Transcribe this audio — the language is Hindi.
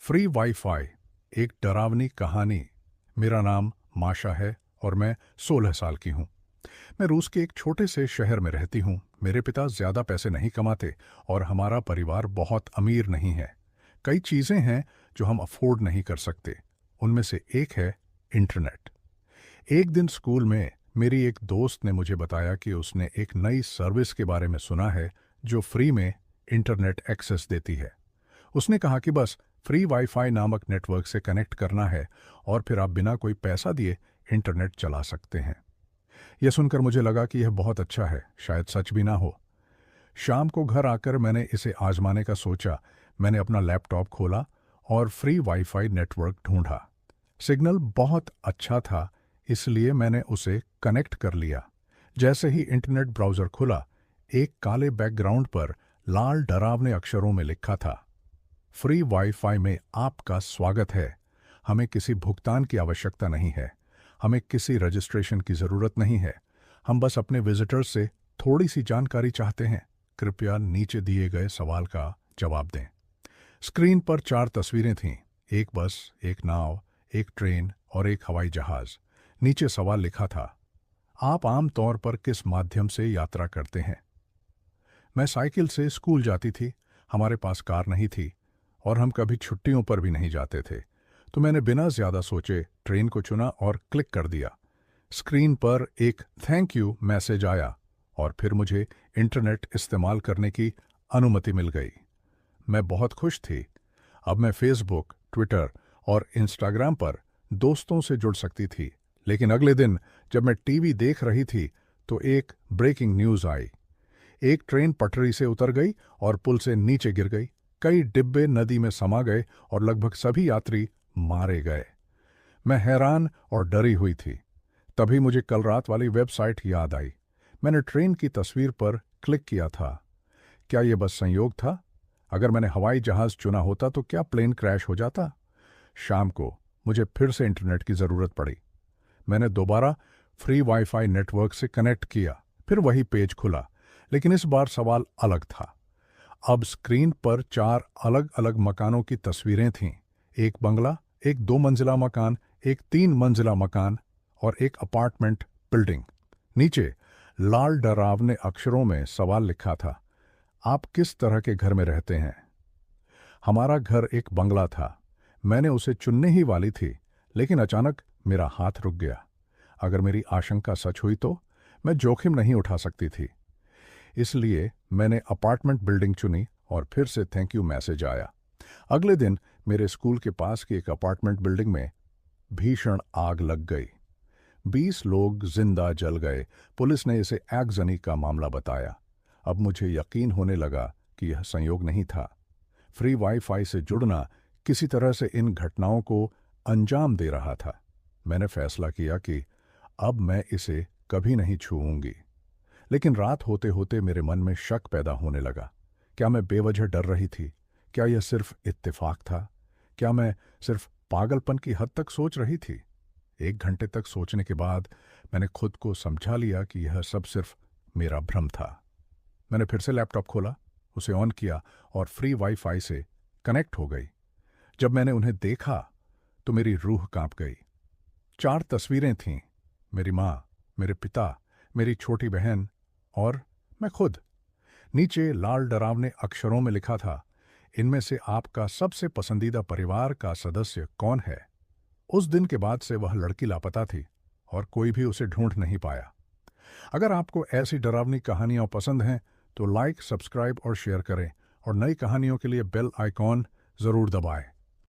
फ्री वाईफाई एक डरावनी कहानी। मेरा नाम माशा है और मैं 16 साल की हूँ। मैं रूस के एक छोटे से शहर में रहती हूँ। मेरे पिता ज़्यादा पैसे नहीं कमाते और हमारा परिवार बहुत अमीर नहीं है। कई चीज़ें हैं जो हम अफोर्ड नहीं कर सकते। उनमें से एक है इंटरनेट। एक दिन स्कूल में मेरी एक दोस्त ने मुझे बताया कि उसने एक नई सर्विस के बारे में सुना है जो फ्री में इंटरनेट एक्सेस देती है। उसने कहा कि बस फ्री वाईफाई नामक नेटवर्क से कनेक्ट करना है और फिर आप बिना कोई पैसा दिए इंटरनेट चला सकते हैं। यह सुनकर मुझे लगा कि यह बहुत अच्छा है, शायद सच भी ना हो। शाम को घर आकर मैंने इसे आजमाने का सोचा। मैंने अपना लैपटॉप खोला और फ्री वाईफाई नेटवर्क ढूंढा। सिग्नल बहुत अच्छा था, इसलिए मैंने उसे कनेक्ट कर लिया। जैसे ही इंटरनेट ब्राउज़र खुला, एक काले बैकग्राउंड पर लाल डरावने अक्षरों में लिखा था, फ्री वाईफाई में आपका स्वागत है। हमें किसी भुगतान की आवश्यकता नहीं है। हमें किसी रजिस्ट्रेशन की ज़रूरत नहीं है। हम बस अपने विजिटर्स से थोड़ी सी जानकारी चाहते हैं। कृपया नीचे दिए गए सवाल का जवाब दें। स्क्रीन पर 4 तस्वीरें थीं। एक बस, एक नाव, एक ट्रेन और एक हवाई जहाज़। नीचे सवाल लिखा था, आप आम तौर पर किस माध्यम से यात्रा करते हैं? मैं साइकिल से स्कूल जाती थी। हमारे पास कार नहीं थी और हम कभी छुट्टियों पर भी नहीं जाते थे। तो मैंने बिना ज़्यादा सोचे ट्रेन को चुना और क्लिक कर दिया। स्क्रीन पर एक थैंक यू मैसेज आया और फिर मुझे इंटरनेट इस्तेमाल करने की अनुमति मिल गई। मैं बहुत खुश थी। अब मैं फेसबुक, ट्विटर और इंस्टाग्राम पर दोस्तों से जुड़ सकती थी। लेकिन अगले दिन जब मैं टीवी देख रही थी तो एक ब्रेकिंग न्यूज़ आई। एक ट्रेन पटरी से उतर गई और पुल से नीचे गिर गई। कई डिब्बे नदी में समा गए और लगभग सभी यात्री मारे गए। मैं हैरान और डरी हुई थी। तभी मुझे कल रात वाली वेबसाइट याद आई। मैंने ट्रेन की तस्वीर पर क्लिक किया था। क्या यह बस संयोग था? अगर मैंने हवाई जहाज चुना होता तो क्या प्लेन क्रैश हो जाता? शाम को मुझे फिर से इंटरनेट की ज़रूरत पड़ी। मैंने दोबारा फ्री वाईफाई नेटवर्क से कनेक्ट किया। फिर वही पेज खुला, लेकिन इस बार सवाल अलग था। अब स्क्रीन पर 4 अलग अलग मकानों की तस्वीरें थीं। एक बंगला, एक 2 मंजिला मकान, एक 3 मंजिला मकान और एक अपार्टमेंट बिल्डिंग। नीचे लाल डरावने अक्षरों में सवाल लिखा था, आप किस तरह के घर में रहते हैं? हमारा घर एक बंगला था। मैंने उसे चुनने ही वाली थी, लेकिन अचानक मेरा हाथ रुक गया। अगर मेरी आशंका सच हुई तो मैं जोखिम नहीं उठा सकती थी। इसलिए मैंने अपार्टमेंट बिल्डिंग चुनी और फिर से थैंक यू मैसेज आया। अगले दिन मेरे स्कूल के पास की एक अपार्टमेंट बिल्डिंग में भीषण आग लग गई। 20 लोग जिंदा जल गए। पुलिस ने इसे आगजनी का मामला बताया। अब मुझे यकीन होने लगा कि यह संयोग नहीं था। फ्री वाईफाई से जुड़ना किसी तरह से इन घटनाओं को अंजाम दे रहा था। मैंने फैसला किया कि अब मैं इसे कभी नहीं छूऊंगी। लेकिन रात होते होते मेरे मन में शक पैदा होने लगा। क्या मैं बेवजह डर रही थी? क्या यह सिर्फ इत्तेफाक था? क्या मैं सिर्फ पागलपन की हद तक सोच रही थी? 1 घंटे तक सोचने के बाद मैंने खुद को समझा लिया कि यह सब सिर्फ मेरा भ्रम था। मैंने फिर से लैपटॉप खोला, उसे ऑन किया और फ्री वाईफाई से कनेक्ट हो गई। जब मैंने उन्हें देखा तो मेरी रूह कांप गई। 4 तस्वीरें थीं, मेरी माँ, मेरे पिता, मेरी छोटी बहन और मैं खुद। नीचे लाल डरावने अक्षरों में लिखा था, इनमें से आपका सबसे पसंदीदा परिवार का सदस्य कौन है? उस दिन के बाद से वह लड़की लापता थी और कोई भी उसे ढूंढ नहीं पाया। अगर आपको ऐसी डरावनी कहानियां पसंद हैं तो लाइक, सब्सक्राइब और शेयर करें और नई कहानियों के लिए बेल आइकॉन ज़रूर दबाएं।